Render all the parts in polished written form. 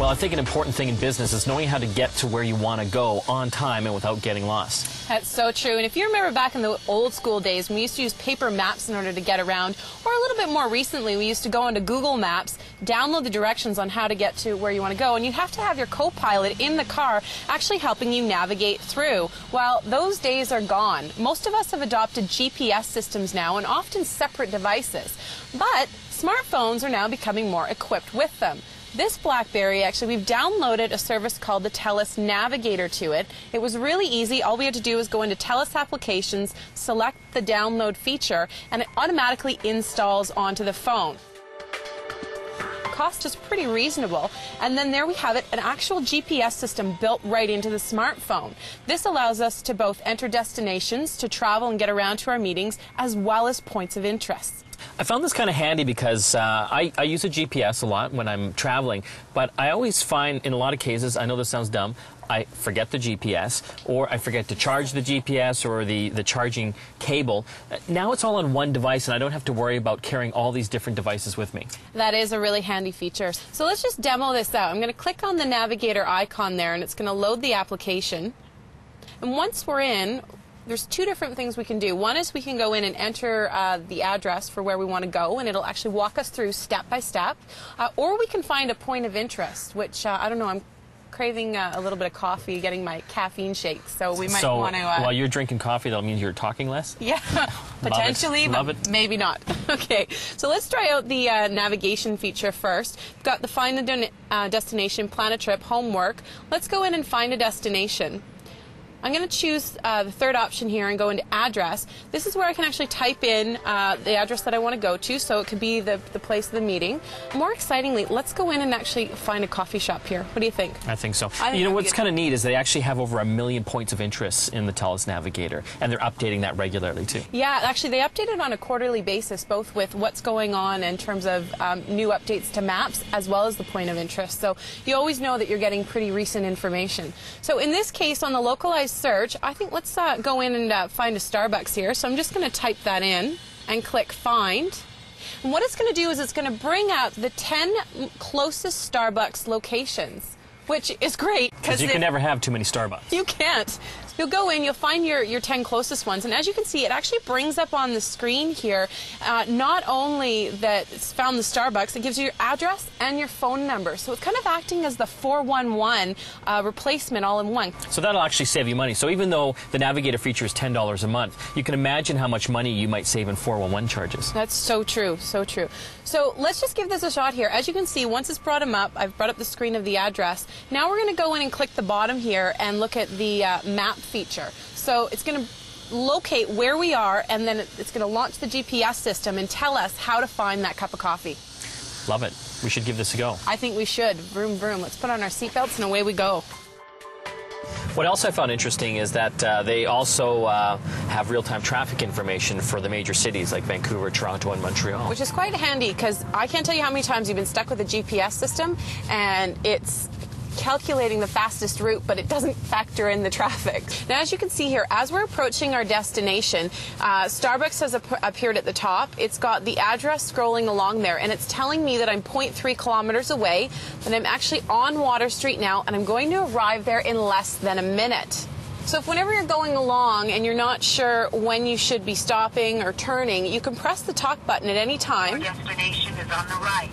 Well, I think an important thing in business is knowing how to get to where you want to go on time and without getting lost. That's so true. And if you remember back in the old school days, when we used to use paper maps in order to get around, or a little bit more recently, we used to go onto Google Maps, download the directions on how to get to where you want to go, and you'd have to have your co-pilot in the car actually helping you navigate through. Well, those days are gone. Most of us have adopted GPS systems now, and often separate devices. But smartphones are now becoming more equipped with them. This BlackBerry, actually, we've downloaded a service called the Telus Navigator to it. It was really easy. All we had to do was go into Telus Applications, select the download feature, and it automatically installs onto the phone. Cost is pretty reasonable, and then there we have it, an actual GPS system built right into the smartphone. This allows us to both enter destinations, to travel and get around to our meetings, as well as points of interest. I found this kind of handy because I use a GPS a lot when I'm traveling, but I always find in a lot of cases, I know this sounds dumb, I forget the GPS, or I forget to charge the GPS or the charging cable. Now it's all on one device, and I don't have to worry about carrying all these different devices with me. That is a really handy feature. So let's just demo this out. I'm going to click on the Navigator icon there, and it's going to load the application. And once we're in, there's two different things we can do. One is we can go in and enter the address for where we want to go, and it'll actually walk us through step by step. Or we can find a point of interest, which, I don't know, I'm craving a little bit of coffee, getting my caffeine shakes, so we might want to... while you're drinking coffee, that'll mean you're talking less? Yeah, potentially, but maybe not. Okay, so let's try out the navigation feature first. We've got the Find a Destination, Plan a Trip, Homework. Let's go in and find a destination. I'm going to choose the third option here and go into address. This is where I can actually type in the address that I want to go to, so it could be the place of the meeting. More excitingly, let's go in and actually find a coffee shop here. What do you think? I think so. You know what's kind of neat is they actually have over 1 million points of interest in the Telus Navigator, and they're updating that regularly too. Yeah, actually they update it on a quarterly basis, both with what's going on in terms of new updates to maps as well as the point of interest. So you always know that you're getting pretty recent information. So in this case, on the localized search, I think let's go in and find a Starbucks here. So I'm just going to type that in and click Find. And what it's going to do is it's going to bring up the 10 closest Starbucks locations, which is great. Because you can never have too many Starbucks. You can't. You'll go in, you'll find your 10 closest ones, and as you can see, it actually brings up on the screen here not only that it's found the Starbucks, it gives you your address and your phone number. So it's kind of acting as the 411 replacement all in one. So that'll actually save you money. So even though the Navigator feature is $10 a month, you can imagine how much money you might save in 411 charges. That's so true, so true. So let's just give this a shot here. As you can see, once it's brought them up, I've brought up the screen of the address. Now we're going to go in and click the bottom here and look at the map feature. So it's going to locate where we are, and then it's going to launch the GPS system and tell us how to find that cup of coffee. Love it. We should give this a go. I think we should. Vroom, vroom. Let's put on our seatbelts and away we go. What else I found interesting is that they also have real-time traffic information for the major cities like Vancouver, Toronto, and Montreal. Which is quite handy, because I can't tell you how many times you've been stuck with a GPS system and it's calculating the fastest route, but it doesn't factor in the traffic. Now, as you can see here, as we're approaching our destination, Starbucks has appeared at the top. It's got the address scrolling along there, and it's telling me that I'm 0.3 kilometers away, and I'm actually on Water Street now, and I'm going to arrive there in less than a minute. So if whenever you're going along and you're not sure when you should be stopping or turning, you can press the talk button at any time. Your destination is on the right.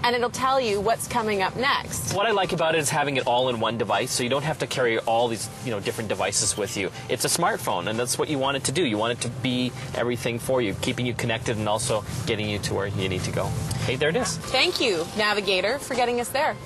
And it'll tell you what's coming up next. What I like about it is having it all in one device, so you don't have to carry all these different devices with you. It's a smartphone, and that's what you want it to do. You want it to be everything for you, keeping you connected and also getting you to where you need to go. Hey, there it is. Thank you, Navigator, for getting us there.